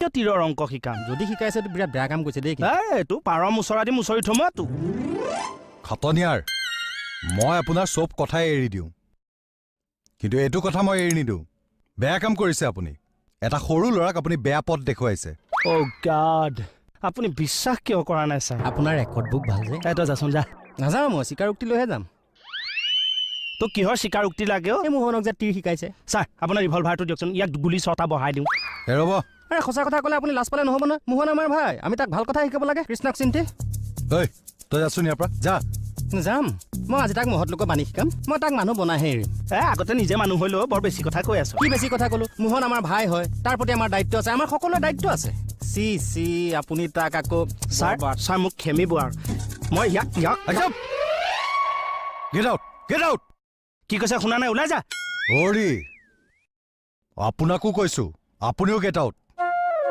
কিয় তীৰৰ অংক শিকাম যদি শিকাইছে তো বিৰাট বেয়া কাম কৰিছে দেই এইটো পাৰ মুচৰা দি মুচৰি থম তো খতনিয়াৰ মই আপোনাৰ চব কথাই এৰি দিওঁ কিন্তু এইটো কথা মই এৰি নিদিওঁ বেয়া কাম কৰিছে আপুনি এটা সৰু ল'ৰাক আপুনি বেয়া পথ দেখুৱাইছে অ গড আপুনি বিশ্বাস কিয় কৰা নাই ছাৰ আপোনাৰ ৰেকৰ্ড বুক ভাল যে তই যাচোন যা নাযাওঁ মই স্বীকাৰোক্তি লৈহে যাম তো কিহৰ স্বীকাৰোক্তি লাগে এই মোহনক যে তীৰ শিকাইছে ছাৰ আপোনাৰ ৰিভলভাৰটো দিয়কচোন ইয়াক গুলি 6টা বহাই দিওঁ ৰ'ব আৰে সঁচা কথা ক'লে আপুনি লাজ পালে নহ'ব নহয় মোহন আমাৰ ভাই আমি তাক ভাল কথা শিকাব লাগে কৃষ্ণক চিন্তি ঐ তই যাচোন ইয়াৰ পৰা যা যাম মই আজি তাক মহৎ লোকক বান্ধি শিকাম মই তাক মানুহ বনাইহে এৰিম আগতে নিজে মানুহ হৈ লৈ বৰ বেছি কথা কৈ আছো কি বেছি কথা ক'লো মোহন আমাৰ ভাই হয় তাৰ প্ৰতি আমাৰ দায়িত্ব আছে আমাৰ সকলোৰে দায়িত্ব আছে চি চি আপুনি তাক আকৌ ছাৰ মোক খেমিব আৰু মই ইয়াক গেট আউট কি কৈছে শুনা নাই ওলাই যা অৰি আপোনাকো কৈছো আপুনিও গেট আউট